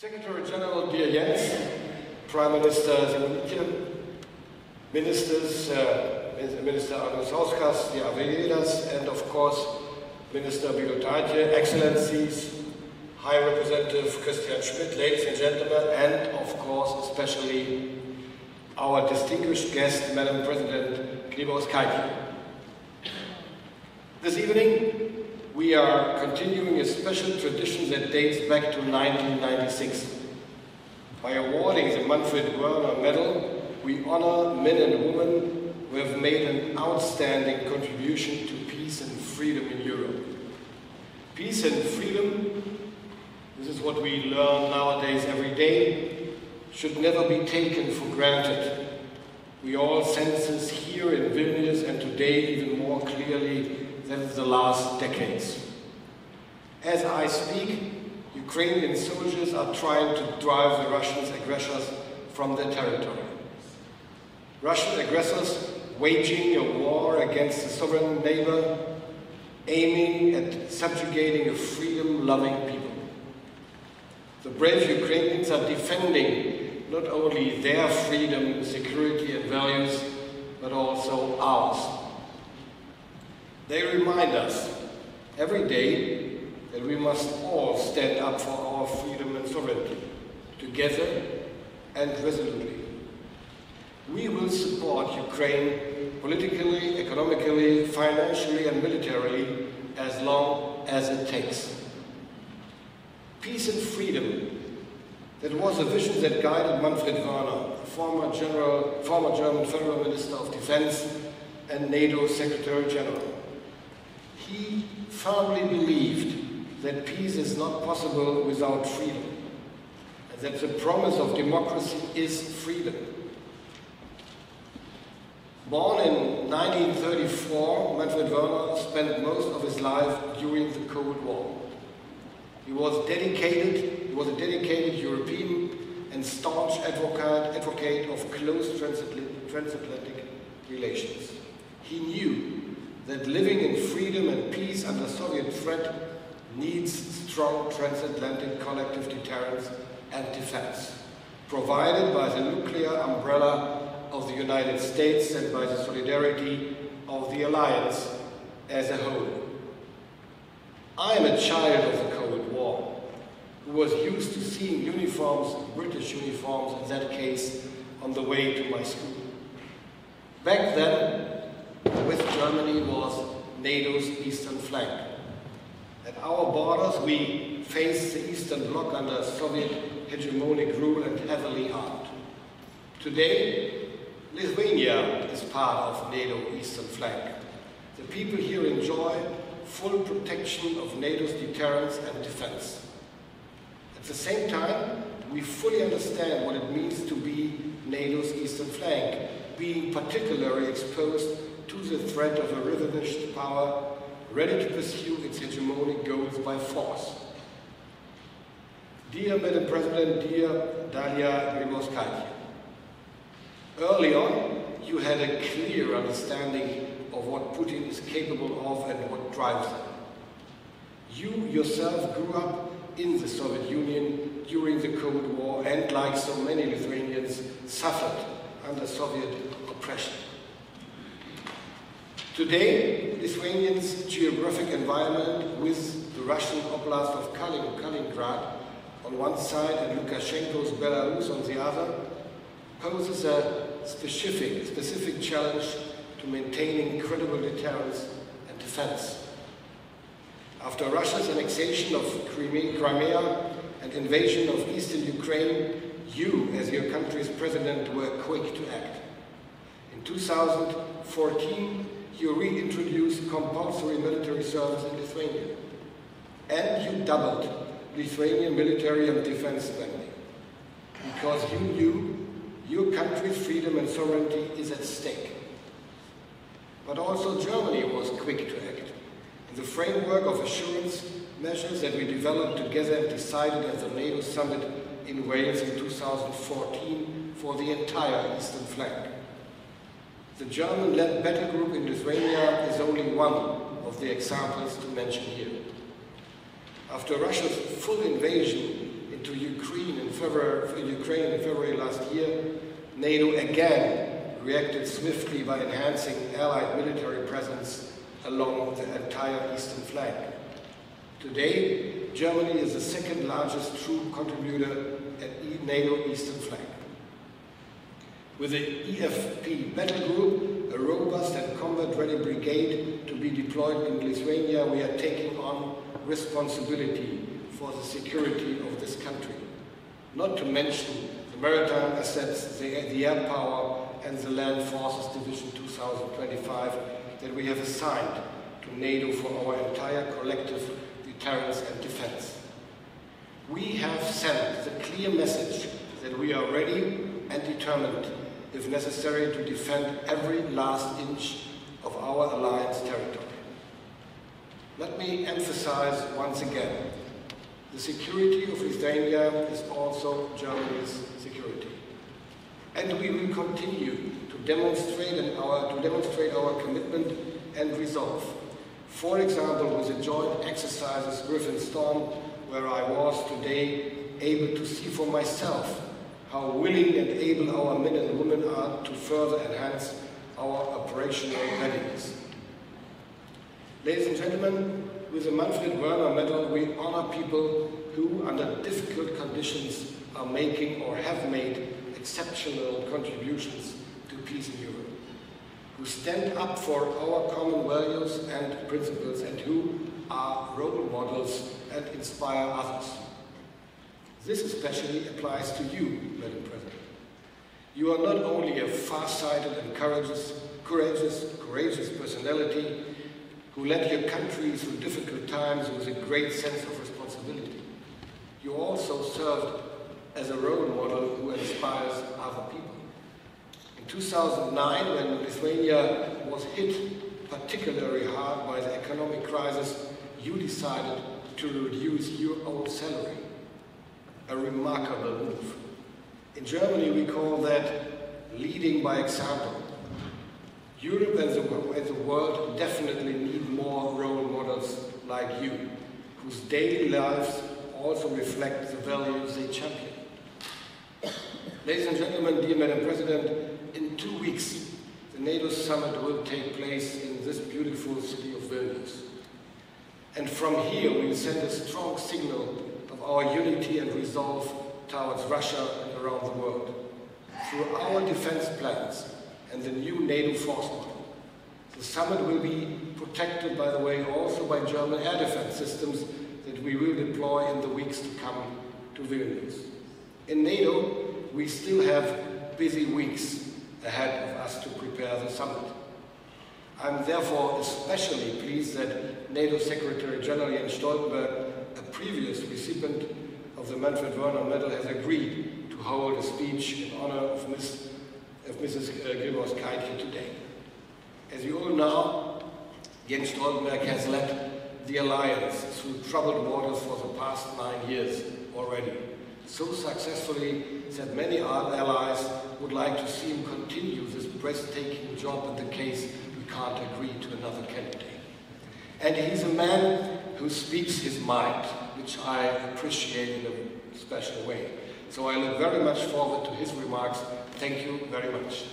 Secretary General, dear Jens, Prime Minister Juni, Ministers, Minister Arnus, the Avedas, and of course, Minister Bilotaitje, Excellencies, High Representative Christian Schmidt, ladies and gentlemen, and of course, especially our distinguished guest, Madam President Grybauskaitė. This evening, we are continuing a special tradition that dates back to 1996. By awarding the Manfred-Wörner Medal, we honor men and women who have made an outstanding contribution to peace and freedom in Europe. Peace and freedom, this is what we learn nowadays every day, should never be taken for granted. We all sense this here in Vilnius and today even more clearly than in the last decades. As I speak, Ukrainian soldiers are trying to drive the Russian aggressors from their territory. Russian aggressors waging a war against a sovereign neighbor, aiming at subjugating a freedom-loving people. The brave Ukrainians are defending not only their freedom, security and values, but also ours. They remind us every day that we must all stand up for our freedom and sovereignty, together and resolutely. We will support Ukraine politically, economically, financially and militarily as long as it takes. Peace and freedom, that was a vision that guided Manfred Wörner, former German Federal Minister of Defense and NATO Secretary General. He firmly believed that peace is not possible without freedom, and that the promise of democracy is freedom. Born in 1934, Manfred Wörner spent most of his life during the Cold War. He was a dedicated European and staunch advocate of close transatlantic relations. He knew that living in freedom and peace under Soviet threat needs strong transatlantic collective deterrence and defense, provided by the nuclear umbrella of the United States and by the solidarity of the alliance as a whole. I am a child of the Cold War, who was used to seeing uniforms, British uniforms in that case, on the way to my school. Back then, West Germany was NATO's eastern flank. At our borders, we faced the Eastern Bloc under Soviet hegemonic rule and heavily armed. Today, Lithuania is part of NATO eastern flank. The people here enjoy full protection of NATO's deterrence and defense. At the same time, we fully understand what it means to be NATO's eastern flank, being particularly exposed to the threat of a revanchist power ready to pursue its hegemonic goals by force. Dear Madam President, dear Dalia Grybauskaitė, early on, you had a clear understanding of what Putin is capable of and what drives him. You yourself grew up in the Soviet Union during the Cold War and, like so many Lithuanians, suffered under Soviet oppression. Today, Lithuanians' geographic environment with the Russian Oblast of Kaliningrad on one side and Lukashenko's Belarus on the other poses a specific challenge to maintaining credible deterrence and defense. After Russia's annexation of Crimea and invasion of eastern Ukraine, you, as your country's president, were quick to act. In 2014, you reintroduced compulsory military service in Lithuania, and you doubled Lithuanian military and defense spending, because you knew your country's freedom and sovereignty is at stake. But also Germany was quick to act. In the framework of assurance measures that we developed together and decided at the NATO summit in Wales in 2014 for the entire eastern flank. The German-led battle group in Lithuania is only one of the examples to mention here. After Russia's full invasion into Ukraine Ukraine in February last year, NATO again reacted swiftly by enhancing Allied military presence along the entire eastern flank. Today, Germany is the second largest troop contributor at NATO eastern flank. With the EFP battle group, a robust and combat-ready brigade to be deployed in Lithuania, we are taking on responsibility for the security of this country. Not to mention the maritime assets, the air power, and the Land Forces Division 2025 that we have assigned to NATO for our entire collective deterrence and defense. We have sent the clear message that we are ready and determined, if necessary, to defend every last inch of our alliance territory. Let me emphasize once again, the security of Lithuania is also Germany's security. And we will continue to demonstrate our commitment and resolve. For example, with the joint exercises Griffin Storm, where I was today able to see for myself how willing and able our men and women are to further enhance our operational readiness. Ladies and gentlemen, with the Manfred-Wörner Medal, we honor people who, under difficult conditions, are making or have made exceptional contributions to peace in Europe, who stand up for our common values and principles, and who are role models and inspire others. This especially applies to you, Madam President. You are not only a far-sighted and courageous personality who led your country through difficult times with a great sense of responsibility. You also served as a role model who inspires other people. In 2009, when Lithuania was hit particularly hard by the economic crisis, you decided to reduce your own salary. A remarkable move. In Germany, we call that leading by example. Europe and the world definitely need more role models like you, whose daily lives also reflect the values they champion. Ladies and gentlemen, dear Madam President, in 2 weeks, the NATO summit will take place in this beautiful city of Vilnius. And from here, we will send a strong signal of our unity and resolve towards Russia and around the world. Through our defense plans and the new NATO force model, the summit will be protected, by the way, also by German air defense systems that we will deploy in the weeks to come to Vilnius. In NATO, we still have busy weeks ahead of us to prepare the summit. I'm therefore especially pleased that NATO Secretary General Jens Stoltenberg, a previous recipient of the Manfred-Wörner Medal, has agreed to hold a speech in honor of Mrs. Grybauskaitė today. As you all know, Jens Stoltenberg has led the alliance through troubled waters for the past 9 years already, so successfully that many allies would like to see him continue this breathtaking job in the case we can't agree to another candidate. And he's a man who speaks his mind, which I appreciate in a special way. So I look very much forward to his remarks. Thank you very much.